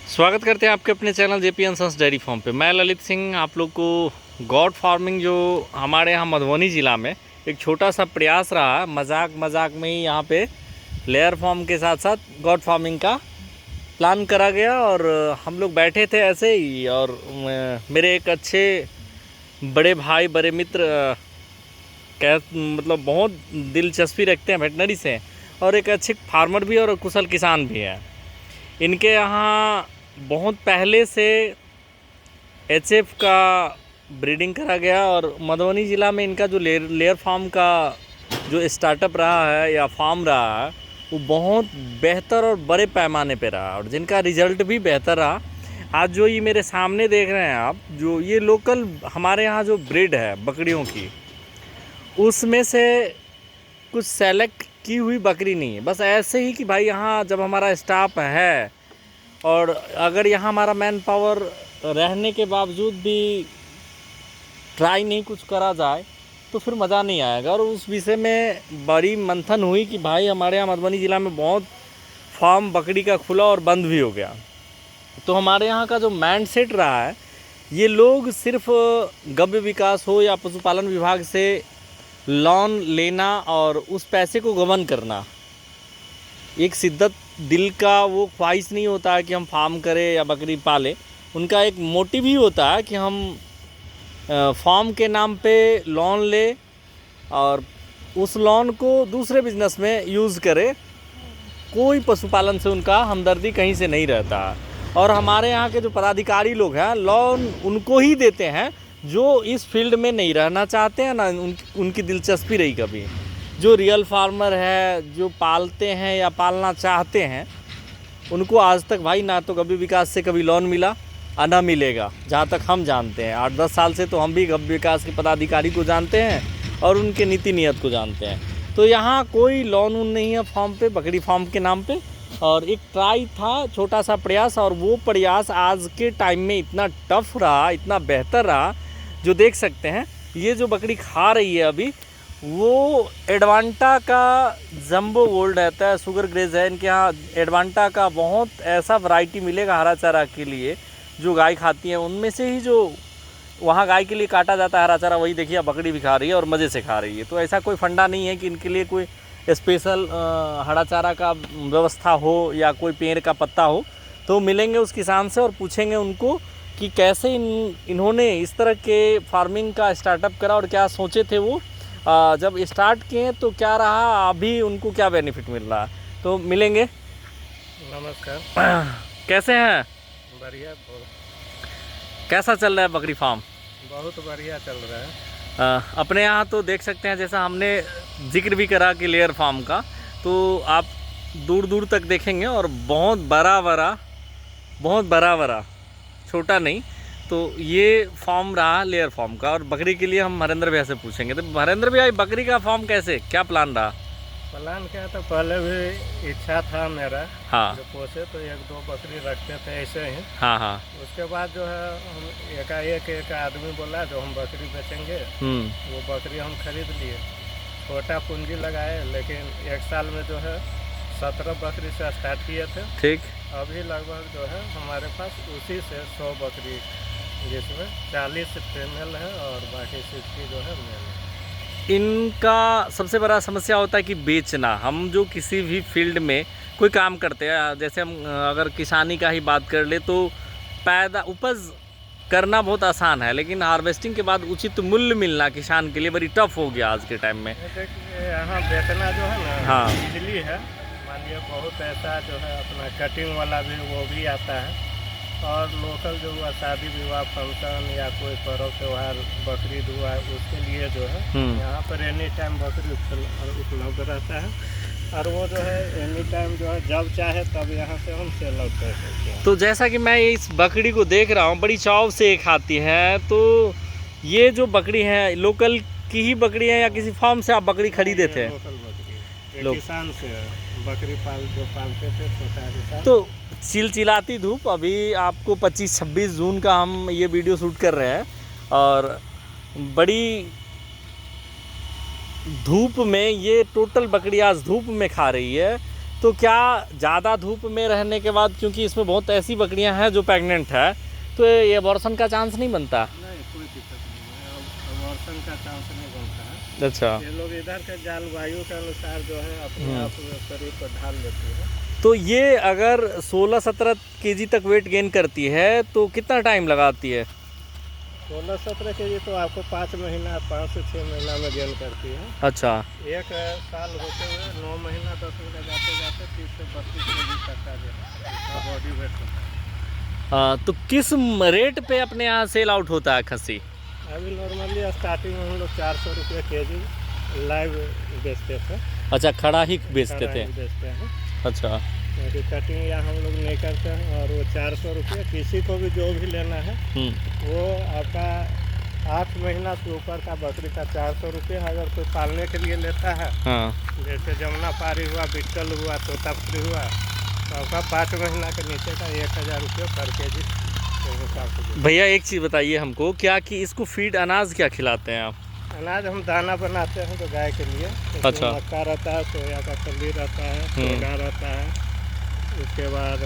स्वागत करते हैं आपके अपने channel JP and sons dairy farm पे। मैं ललित सिंह आप लोग को गॉड फार्मिंग जो हमारे यहाँ मधुबनी ज़िला में एक छोटा सा प्रयास रहा, मजाक में ही यहाँ पे लेयर फार्म के साथ साथ गॉड फार्मिंग का प्लान करा गया। और हम लोग बैठे थे ऐसे ही, और मेरे एक अच्छे बड़े भाई बड़े मित्र मतलब बहुत दिलचस्पी रखते हैं वेटनरी से, और एक अच्छे फार्मर भी और कुशल किसान भी है। इनके यहाँ बहुत पहले से एचएफ का ब्रीडिंग करा गया, और मधुबनी ज़िला में इनका जो लेयर फार्म का जो स्टार्टअप रहा है या फार्म रहा है वो बहुत बेहतर और बड़े पैमाने पे रहा, और जिनका रिज़ल्ट भी बेहतर रहा। आज जो ये मेरे सामने देख रहे हैं आप, जो ये लोकल हमारे यहाँ जो ब्रीड है बकरियों की, उसमें से कुछ सेलेक्ट की हुई बकरी नहीं है। बस ऐसे ही कि भाई यहाँ जब हमारा स्टाफ है और अगर यहाँ हमारा मैन पावर रहने के बावजूद भी ट्राई नहीं कुछ करा जाए तो फिर मज़ा नहीं आएगा। और उस विषय में बड़ी मंथन हुई कि भाई हमारे यहाँ मधुबनी ज़िला में बहुत फार्म बकरी का खुला और बंद भी हो गया। तो हमारे यहाँ का जो माइंड सेट रहा है, ये लोग सिर्फ गव्य विकास हो या पशुपालन विभाग से लोन लेना और उस पैसे को गबन करना, एक शिद्दत दिल का वो ख्वाहिश नहीं होता है कि हम फार्म करें या बकरी पालें। उनका एक मोटिव ही होता है कि हम फार्म के नाम पे लोन ले और उस लोन को दूसरे बिजनेस में यूज़ करें। कोई पशुपालन से उनका हमदर्दी कहीं से नहीं रहता। और हमारे यहाँ के जो पदाधिकारी लोग हैं, लोन उनको ही देते हैं जो इस फील्ड में नहीं रहना चाहते हैं, ना उनकी दिलचस्पी रही कभी। जो रियल फार्मर है, जो पालते हैं या पालना चाहते हैं, उनको आज तक भाई ना तो गव्य विकास से कभी लोन मिला और ना मिलेगा, जहाँ तक हम जानते हैं। 8-10 साल से तो हम भी गव्य विकास के पदाधिकारी को जानते हैं और उनके नीति नियत को जानते हैं। तो यहाँ कोई लोन नहीं है फार्म पे, बकरी फार्म के नाम पे। और एक ट्राई था, छोटा सा प्रयास, और वो प्रयास आज के टाइम में इतना टफ रहा, इतना बेहतर रहा, जो देख सकते हैं। ये जो बकरी खा रही है अभी, वो एडवांटा का जंबो गोल्ड रहता है, शुगर ग्रेज है। इनके यहाँ एडवांटा का बहुत ऐसा वैरायटी मिलेगा हरा चारा के लिए जो गाय खाती है, उनमें से ही जो वहाँ गाय के लिए काटा जाता है हरा चारा, वही देखिए बकरी भी खा रही है और मज़े से खा रही है। तो ऐसा कोई फंडा नहीं है कि इनके लिए कोई स्पेशल हरा चारा का व्यवस्था हो या कोई पेड़ का पत्ता हो। तो मिलेंगे उस किसान से और पूछेंगे उनको कि कैसे इन्होंने इस तरह के फार्मिंग का स्टार्टअप करा और क्या सोचे थे वो जब स्टार्ट किए, तो क्या रहा, अभी उनको क्या बेनिफिट मिल रहा है। तो मिलेंगे। नमस्कार। कैसे हैं? बढ़िया। कैसा चल रहा है बकरी फार्म? बहुत बढ़िया चल रहा है। अपने यहाँ तो देख सकते हैं, जैसा हमने जिक्र भी करा कि लेयर फार्म का, तो आप दूर दूर तक देखेंगे और बहुत बड़ा, छोटा नहीं। तो ये फार्म रहा लेयर फार्म का। और बकरी के लिए हम हरेंद्र भैया से पूछेंगे। तो हरेंद्र भैया, बकरी का फार्म कैसे, क्या प्लान रहा? प्लान क्या था, पहले भी इच्छा था मेरा, हाँ, जो पोसे तो 1-2 बकरी रखते थे ऐसे ही। हाँ। उसके बाद जो है हम एकाएक एक आदमी बोला जो हम बकरी बेचेंगे, वो बकरी हम खरीद लिए। छोटा पूंजी लगाए, लेकिन 1 साल में जो है 17 बकरी से स्टार्ट किए थे। ठीक। अभी लगभग जो है हमारे पास उसी से 100 बकरी, जिसमें 40 फीमेल है और बाकी 60 जो है मेल है। इनका सबसे बड़ा समस्या होता है कि बेचना। हम जो किसी भी फील्ड में कोई काम करते हैं, जैसे हम अगर किसानी का ही बात कर ले, तो उपज करना बहुत आसान है, लेकिन हार्वेस्टिंग के बाद उचित मूल्य मिलना किसान के लिए बड़ी टफ हो गया आज के टाइम में। देखिए यहाँ बेचना जो है ना, हाँ, इजली है। मान लिया बहुत ऐसा जो है अपना कटिंग वाला भी वो भी आता है, और लोकल जो हुआ शादी विवाह फंक्शन या कोई पर्व त्यौहार बकरीद हुआ, उसके लिए जो है यहाँ पर एनी टाइम बकरी उपलब्ध रहता है। और वो जो है एनी टाइम जो है जब चाहे तब यहाँ से हम सेल आउट कर सकते हैं। तो जैसा कि मैं इस बकरी को देख रहा हूँ, बड़ी चाव से खाती है। तो ये जो बकरी है लोकल की ही बकरी है या किसी फार्म से आप बकरी खरीदे थे? लोकल बकरी, किसान से बकरी पालते थे, छोटा किसान। तो चिलचिलाती धूप, अभी आपको 25-26 जून का हम ये वीडियो शूट कर रहे हैं, और बड़ी धूप में ये टोटल बकरी आज धूप में खा रही है। तो क्या ज़्यादा धूप में रहने के बाद, क्योंकि इसमें बहुत ऐसी बकरियां हैं जो प्रेग्नेंट है, तो ये अबॉर्शन का चांस नहीं बनता? नहीं, कोई दिक्कत नहीं है, अबॉर्शन का चांस नहीं बनता है। अच्छा। ये लोग इधर के जलवायु के अनुसार जो है अपने आप शरीर को ढाल लेती है। तो ये अगर 16-17 केजी तक वेट गेन करती है तो कितना टाइम लगाती है? 16-17 केजी तो आपको 5 महीना 5 से 6 महीना में गेन करती है। अच्छा। 1 साल होते हुए 9 महीना 10 महीना जाते जाते 30 से 32 केजी तक का जो है बॉडी वेट होता है। तो किस रेट पे अपने यहाँ सेल आउट होता है खस्सी? अभी नॉर्मली स्टार्टिंग में हम लोग 400 रुपये केजी लाइव बेचते थे। अच्छा, खड़ा ही बेचते थे? बेचते हैं। अच्छा। क्योंकि कटिंग या हम लोग नहीं करते हैं, और वो 400 रुपये किसी को भी जो भी लेना है वो आपका 8 महीना से ऊपर का बकरी का 400 रुपये। अगर कोई पालने के लिए लेता है, हाँ। जैसे जमुना पारी हुआ, बिट्टल हुआ, तोतापुरी हुआ, तो आपका 5 महीना के नीचे का 1000 रुपये पर केजी के हिसाब से। भैया एक चीज़ बताइए हमको, क्या कि इसको फीड अनाज क्या खिलाते हैं आप? अनाज हम दाना बनाते हैं तो गाय के लिए। अच्छा। मक्का रहता है, सोया का खल्ली रहता है, सोडा रहता है, उसके बाद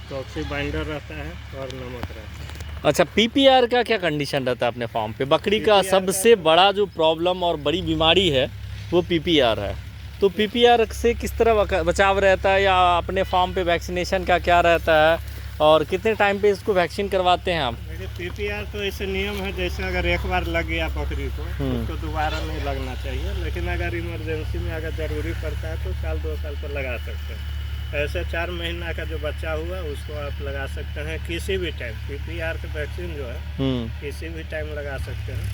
टॉक्सी बाइंडर रहता है और नमक रहता है। अच्छा, पीपीआर का क्या कंडीशन रहता है अपने फार्म पे? बकरी का सबसे बड़ा जो प्रॉब्लम और बड़ी बीमारी है वो पीपीआर है। तो पीपीआर से किस तरह बचाव रहता है, या अपने फार्म पे वैक्सीनेशन का क्या रहता है, और कितने टाइम पे इसको वैक्सीन करवाते हैं आप? देखिए, पीपीआर तो ऐसे नियम है, जैसे अगर एक बार लग गया बकरी को उसको दोबारा नहीं लगना चाहिए, लेकिन अगर इमरजेंसी में अगर ज़रूरी पड़ता है तो साल 2 साल पर लगा सकते हैं। ऐसे 4 महीना का जो बच्चा हुआ उसको आप लगा सकते हैं किसी भी टाइम। पीपीआर का वैक्सीन जो है किसी भी टाइम लगा सकते हैं,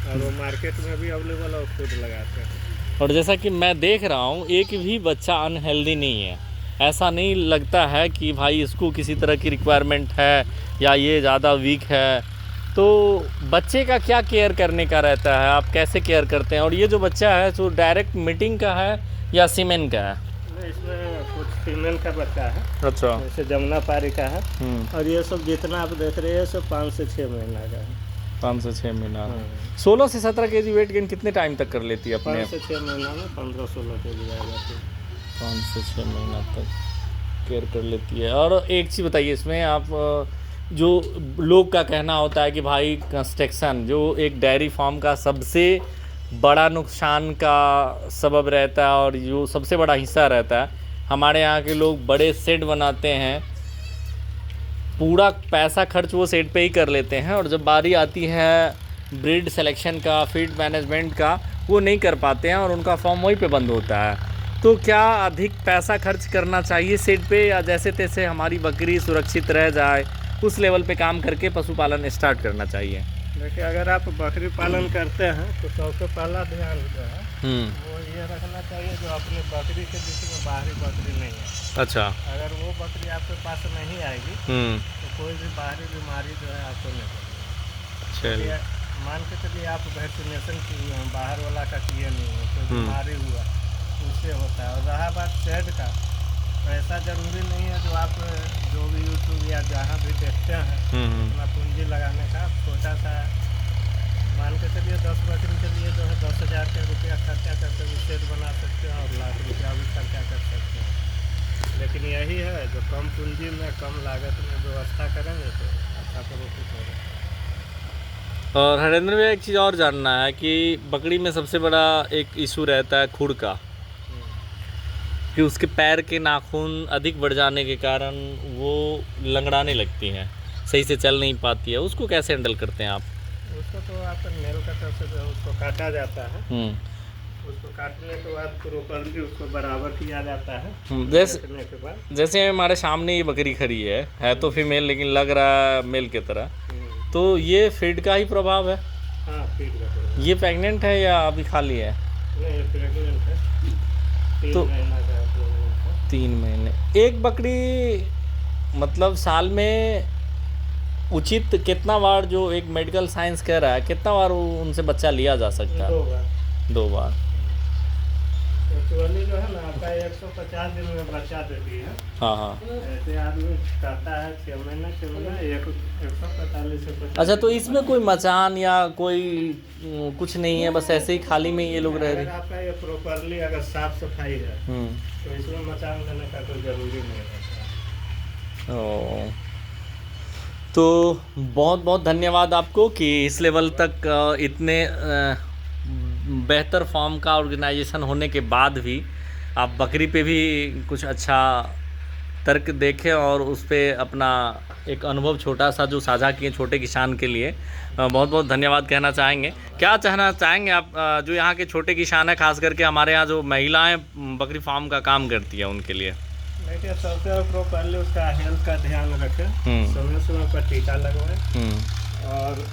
और वो मार्केट में भी अवेलेबल है, खुद लगाते हैं। और जैसा कि मैं देख रहा हूँ, एक भी बच्चा अनहेल्दी नहीं है। ऐसा नहीं लगता है कि भाई इसको किसी तरह की रिक्वायरमेंट है या ये ज़्यादा वीक है। तो बच्चे का क्या केयर करने का रहता है, आप कैसे केयर करते हैं? और ये जो बच्चा है तो डायरेक्ट मीटिंग का है या सीमेन का है? इसमें कुछ फीमेल का बच्चा है। अच्छा। जैसे जमुना पारी का है, और ये सब जितना आप देख रहे हैं सब 5 से 6 महीना का है। 5 से 6 महीना। 16 से 17 केजी वेट गेन कितने टाइम तक कर लेती है अपने? 5 से 6 महीना में 15-16 केजी आ जाती है। 5 से 6 महीना तक केयर कर लेती है। और एक चीज़ बताइए, इसमें आप जो लोग का कहना होता है कि भाई कंस्ट्रक्शन जो एक डेयरी फार्म का सबसे बड़ा नुकसान का सबब रहता है और जो सबसे बड़ा हिस्सा रहता है, हमारे यहाँ के लोग बड़े सेट बनाते हैं, पूरा पैसा खर्च वो सेट पे ही कर लेते हैं, और जब बारी आती है ब्रीड सिलेक्शन का, फीड मैनेजमेंट का, वो नहीं कर पाते हैं और उनका फार्म वहीं पे बंद होता है। तो क्या अधिक पैसा खर्च करना चाहिए सेट पे, या जैसे तैसे हमारी बकरी सुरक्षित रह जाए उस लेवल पे काम करके पशुपालन स्टार्ट करना चाहिए? देखिए, अगर आप बकरी पालन करते हैं तो सबसे पहला ध्यान जो है वो ये रखना चाहिए जो अपनी बकरी के बीच में बाहरी बकरी नहीं है। अच्छा। अगर वो बकरी आपके पास नहीं आएगी तो कोई भी बाहरी बीमारी जो है आपको नहीं होगी। चलिए, मान के चलिए आप वैक्सीनेशन किए हैं, बाहर वाला का किए नहीं है, तो बीमारी हुआ उससे होता है। और रहा बात शेड का, तो ऐसा ज़रूरी नहीं है जो आप जो भी यूट्यूब या जहाँ भी देखते हैं अपना पूंजी लगाने का। छोटा सा मान के चलिए 10 बकरी के लिए जो है 10,000 के रुपया खर्चा करके भी शेड बना सकते हैं, और लाख रुपया भी खर्चा कर सकते हैं। लेकिन यही है जो कम पूंजी में कम लागत में व्यवस्था करेंगे तो अच्छा प्रॉफिट होगा। और हरेंद्र भैया, एक चीज़ और जानना है कि बकरी में सबसे बड़ा एक इशू रहता है खुर का, कि उसके पैर के नाखून अधिक बढ़ जाने के कारण वो लंगड़ाने लगती हैं, सही से चल नहीं पाती है। उसको कैसे हैंडल करते हैं आप? उसको तो आप नेल कटर से जो उसको काटा जाता है, उसको काटने के बाद प्रॉपर्ली उसको बराबर किया जाता है। जैसे हमारे सामने ये बकरी खड़ी है तो फीमेल, लेकिन लग रहा है मेल की तरह, तो ये फीड का ही प्रभाव है? हाँ, फीड का प्रभाव। ये प्रेग्नेंट है या अभी खाली है? नहीं, प्रेग्नेंट है। 3 महीना का 3 महीने। एक बकरी मतलब साल में उचित कितना बार, जो एक मेडिकल साइंस कह रहा है, कितना बार उनसे बच्चा लिया जा सकता है? 2 बार। 2 बार। एक्चुअली जो है ना, आपका 150 दिन में बच्चा देती है। हाँ हाँ। ऐसे आदमी कहता है 6 महीना 145 से 50। अच्छा, तो इसमें कोई मचान या कोई कुछ नहीं है, बस ऐसे ही खाली में ये लोग रह अगर रहे? आपका ये प्रॉपरली अगर साफ सफाई है तो इसमें मचान देने का कोई जरूरी नहीं रहता। ओ, तो बहुत बहुत धन्यवाद आपको कि इस लेवल तक इतने बेहतर फॉर्म का ऑर्गेनाइजेशन होने के बाद भी आप बकरी पे भी कुछ अच्छा तर्क देखें और उस पर अपना एक अनुभव छोटा सा जो साझा किए छोटे किसान के लिए बहुत बहुत धन्यवाद कहना चाहेंगे। क्या कहना चाहेंगे आप जो यहाँ के छोटे किसान हैं, खास करके हमारे यहाँ जो महिलाएं बकरी फार्म का काम करती है उनके लिए? देखिए, सबसे प्रॉपरली उसका हेल्थ का ध्यान रखें, समय समय पर टीका लगवाएं और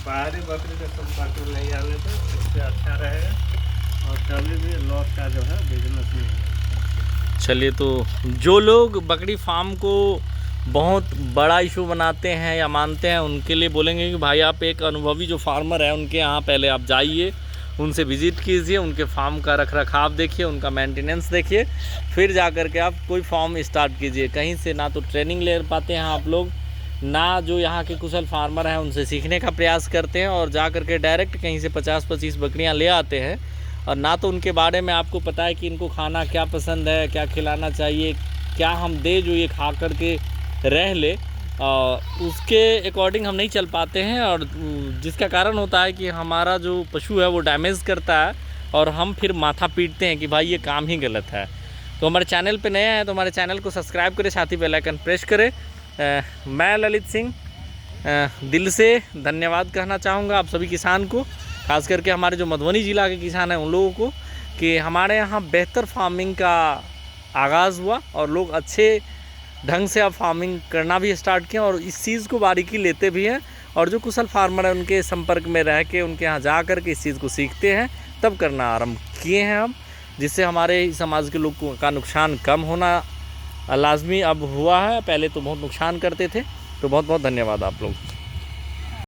बाहरी बकरी के संपर्क में नहीं आने से उससे अच्छा रहेगा और कभी भी लॉस का जो है बिजनेस नहीं है। चलिए, तो जो लोग बकरी फार्म को बहुत बड़ा इशू बनाते हैं या मानते हैं उनके लिए बोलेंगे कि भाई आप एक अनुभवी जो फार्मर है उनके यहाँ पहले आप जाइए, उनसे विज़िट कीजिए, उनके फार्म का रख रखाव देखिए, उनका मेंटेनेंस देखिए, फिर जा कर के आप कोई फार्म स्टार्ट कीजिए। कहीं से ना तो ट्रेनिंग ले पाते हैं आप लोग, ना जो यहाँ के कुशल फार्मर हैं उनसे सीखने का प्रयास करते हैं और जा कर के डायरेक्ट कहीं से 50-25 बकरियाँ ले आते हैं और ना तो उनके बारे में आपको पता है कि इनको खाना क्या पसंद है, क्या खिलाना चाहिए, क्या हम दे जो ये खा कर के रह ले, उसके अकॉर्डिंग हम नहीं चल पाते हैं और जिसका कारण होता है कि हमारा जो पशु है वो डैमेज करता है और हम फिर माथा पीटते हैं कि भाई ये काम ही गलत है। तो हमारे चैनल पे नए हैं तो हमारे चैनल को सब्सक्राइब करें, साथ ही बेल आइकन प्रेस करें। मैं ललित सिंह दिल से धन्यवाद कहना चाहूँगा आप सभी किसान को, खास करके हमारे जो मधुबनी ज़िला के किसान हैं उन लोगों को, कि हमारे यहाँ बेहतर फार्मिंग का आगाज़ हुआ और लोग अच्छे ढंग से अब फार्मिंग करना भी स्टार्ट किया और इस चीज़ को बारीकी लेते भी हैं और जो कुशल फार्मर हैं उनके संपर्क में रह के उनके यहाँ जा कर के इस चीज़ को सीखते हैं, तब करना आरंभ किए हैं हम, जिससे हमारे समाज के लोग का नुकसान कम होना लाजमी अब हुआ है। पहले तो बहुत नुकसान करते थे। तो बहुत बहुत धन्यवाद आप लोग।